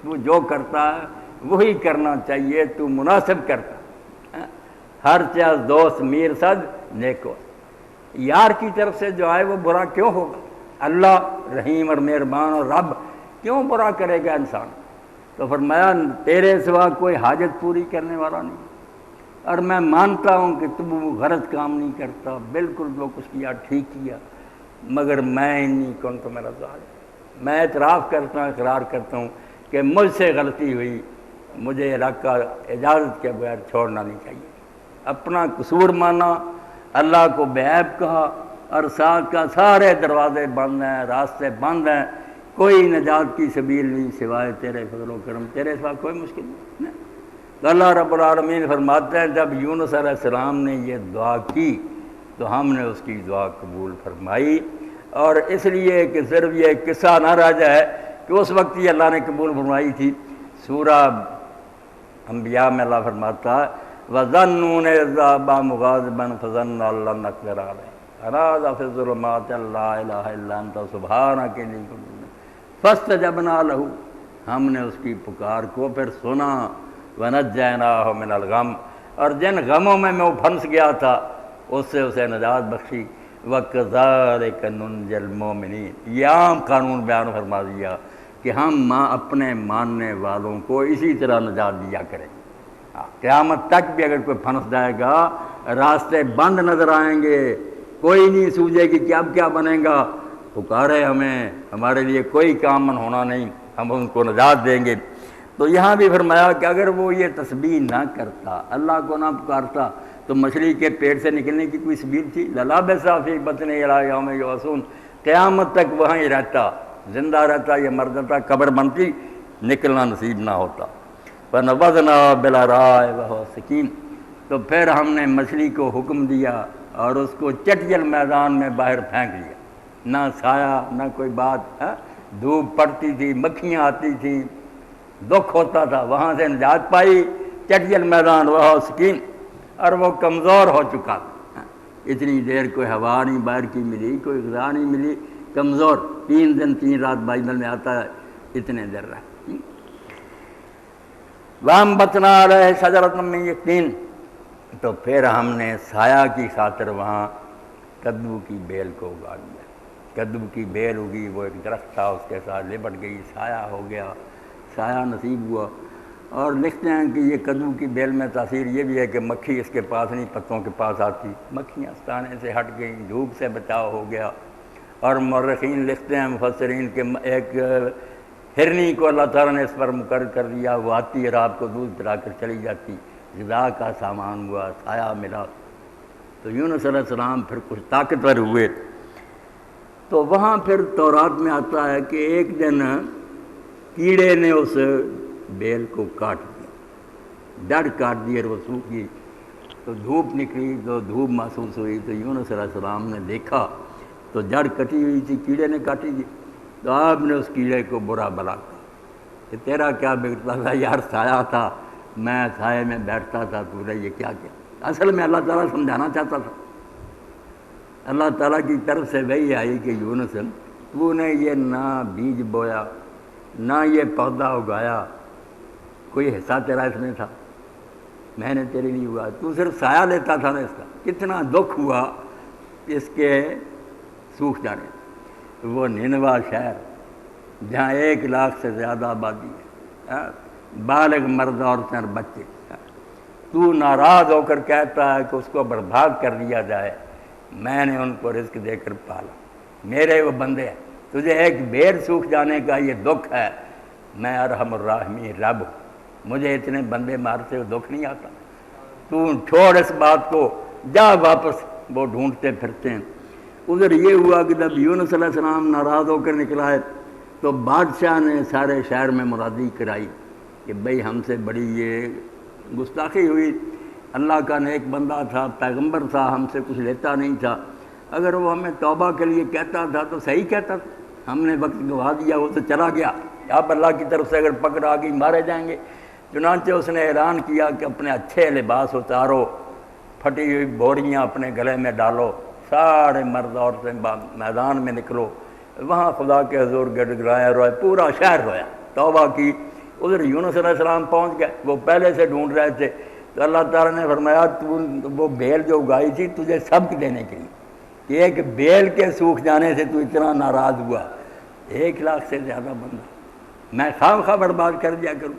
تو جو کرتا ہے وہی کرنا چاہیے، تو مناسب کرتا، ہر چیز دوست میر صد نیکو، یار کی طرف سے جو آئے وہ برا کیوں ہوگا؟ اللہ رحیم اور مہربان اور رب کیوں برا کرے گا انسان؟ تو فرمایا تیرے سوا کوئی حاجت پوری کرنے والا نہیں، اور میں مانتا ہوں کہ تم وہ غلط کام نہیں کرتا، بالکل جو کچھ کیا ٹھیک کیا، مگر میں انی کنت من الظالمین، میں اعتراف کرتا ہوں، اقرار کرتا ہوں کہ مجھ سے غلطی ہوئی، مجھے علاقہ اجازت کے بغیر چھوڑنا نہیں چاہیے۔ اپنا قصور مانا، اللہ کو بے عیب کہا، اور ساتھ کا سارے دروازے بند ہیں، راستے بند ہیں، کوئی نجات کی سبیل نہیں سوائے تیرے فضل و کرم، تیرے سوا کوئی مشکل نہیں۔ تو اللہ رب العالمین فرماتے ہیں جب یونس علیہ السلام نے یہ دعا کی تو ہم نے اس کی دعا قبول فرمائی، اور اس لیے کہ صرف یہ قصہ نہ رہ جائے کہ اس وقت ہی اللہ نے قبول فرمائی تھی۔ سورہ انبیاء میں اللہ فرماتا ہے وَظَنُّونَ إِذْ ذَهَبَ مُغَاضِبًا فَظَنَّ أَن لَّن نَّقْدِرَ عَلَيْهِ فَنَادَىٰ فِي الظُّلُمَاتِ أَن لَّا إِلَٰهَ إِلَّا أَنتَ سُبْحَانَكَ إِنِّي كُنتُ مِنَ الظَّالِمِينَ فَاسْتَجَبْنَا لَهُ، ہم نے اس کی پکار کو پھر سنا، وَنَجَّيْنَاهُ مِنَ الْغَمِّ، اور جن غموں میں وہ پھنس گیا تھا اس سے اسے نجات بخشی، وَكَذَٰلِكَ نُنجِي الْمُؤْمِنِينَ، یہ عام قانون بیان فرما دیا کہ ہم اپنے ماننے والوں کو اسی طرح نجات دیا کریں۔ قیامت تک بھی اگر کوئی پھنس جائے گا، راستے بند نظر آئیں گے، کوئی نہیں سوجے گی کہ اب کیا بنے گا، پکارے ہمیں، ہمارے لیے کوئی کام ہونا نہیں، ہم ان کو نجات دیں گے۔ تو یہاں بھی فرمایا کہ اگر وہ یہ تسبیح نہ کرتا، اللہ کو نہ پکارتا، تو مچھلی کے پیٹ سے نکلنے کی کوئی سبیل تھی؟ لَلَبِثَ فِي بَطْنِهِ إِلَىٰ يَوْمِ يُبْعَثُونَ، قیامت تک وہاں ہی رہتا، زندہ رہتا، یہ مر جاتا، قبر بنتی، نکلنا نصیب نہ ہوتا۔ فَنَبَذْنَاهُ بِالْعَرَاءِ وَهُوَ سَقِيمٌ، تو پھر ہم نے مچھلی کو حکم دیا اور اس کو چٹیل میدان میں باہر پھینک دیا، نہ سایہ نہ کوئی بات، دھوپ پڑتی تھی، مکھیاں آتی تھیں، دکھ ہوتا تھا، وہاں سے نجات پائی، چٹیل میدان وَهُوَ سَقِيمٌ، اور وہ کمزور ہو چکا تھا، اتنی دیر کوئی ہوا نہیں باہر کی ملی، کوئی غذا نہیں ملی، کمزور، 3 دن 3 رات بائبل میں آتا ہے اتنے دیر رہا۔ وَأَنبَتْنَا عَلَيْهِ شَجَرَةً مِّن يَقْطِينٍ، تو پھر ہم نے سایہ کی خاطر وہاں کدو کی بیل کو اگا دیا، کدو کی بیل اگی، وہ ایک درخت تھا، اس کے ساتھ لپٹ گئی، سایہ ہو گیا، سایہ نصیب ہوا۔ اور لکھتے ہیں کہ یہ کدو کی بیل میں تاثیر یہ بھی ہے کہ مکھی اس کے پاس نہیں، پتوں کے پاس آتی، مکھیاں استانے سے ہٹ گئیں، دھوپ سے بچاؤ ہو گیا۔ اور مورخین لکھتے ہیں مفسرین کہ ایک ہرنی کو اللہ تعالیٰ نے اس پر مقرر کر دیا، وہ آتی ہے رات کو دودھ پلا کر چلی جاتی، غذا کا سامان ہوا، سایہ ملا۔ تو یونس علیہ السلام پھر کچھ طاقتور ہوئے، تو وہاں پھر تورات میں آتا ہے کہ ایک دن کیڑے نے اس بیل کو کاٹ دیا، جڑ کاٹ دی اور وہ سوکھ گئی، تو دھوپ نکلی تو دھوپ محسوس ہوئی، تو یونس علیہ السلام نے دیکھا تو جڑ کٹی ہوئی تھی، کیڑے نے کاٹی تھی، تو آپ نے اس کیڑے کو برا بلا کہا کہ تیرا کیا بگڑتا تھا یار، سایہ تھا، میں سائے میں بیٹھتا تھا، تو نے یہ کیا کیا؟ اصل میں اللہ تعالیٰ سمجھانا چاہتا تھا، اللہ تعالیٰ کی طرف سے وہی آئی کہ یونس تو نے یہ نہ بیج بویا، نہ یہ پودا اگایا، کوئی حصہ تیرا اس میں تھا، میں نے تیرے لیے ہوا، تو صرف سایہ لیتا تھا نا، اس کا کتنا دکھ ہوا اس کے سوکھ جانے۔ وہ نینوا شہر جہاں 1 لاکھ سے زیادہ آبادی ہے، بالغ مرد عورتیں اور بچے، تو ناراض ہو کر کہتا ہے کہ اس کو برباد کر دیا جائے، میں نے ان کو رزق دے کر پالا، میرے وہ بندے ہیں، تجھے ایک بیر سوکھ جانے کا یہ دکھ ہے، میں ارحم الراحمین رب ہوں، مجھے اتنے بندے مارتے ہوئے دکھ نہیں آتا، تو چھوڑ اس بات کو، جا واپس۔ وہ ڈھونڈتے پھرتے ہیں۔ ادھر یہ ہوا کہ جب یونس علیہ السلام ناراض ہو کر نکلا ہے تو بادشاہ نے سارے شہر میں منادی کرائی کہ بھئی ہم سے بڑی یہ گستاخی ہوئی، اللہ کا نیک بندہ تھا، پیغمبر تھا، ہم سے کچھ لیتا نہیں تھا، اگر وہ ہمیں توبہ کے لیے کہتا تھا تو صحیح کہتا تھا، ہم نے وقت گوا دیا، وہ تو چلا گیا، اب اللہ کی طرف سے اگر پکڑ آ گئی مارے جائیں گے۔ چنانچہ اس نے اعلان کیا کہ اپنے اچھے لباس اتارو، پھٹی ہوئی بوریاں اپنے گلے میں ڈالو، سارے مرد عورتیں میدان میں نکلو، وہاں خدا کے حضور گڑ گڑائے روئے، پورا شہر رویا، توبہ کی ادھر یونس علیہ السلام پہنچ گئے، وہ پہلے سے ڈھونڈ رہے تھے، تو اللہ تعالیٰ نے فرمایا تو وہ بیل جو اگائی تھی تجھے سبق دینے کے لیے کہ ایک بیل کے سوکھ جانے سے تو اتنا ناراض ہوا، 1 لاکھ سے زیادہ بندہ میں خواہ برباد کر دیا کروں۔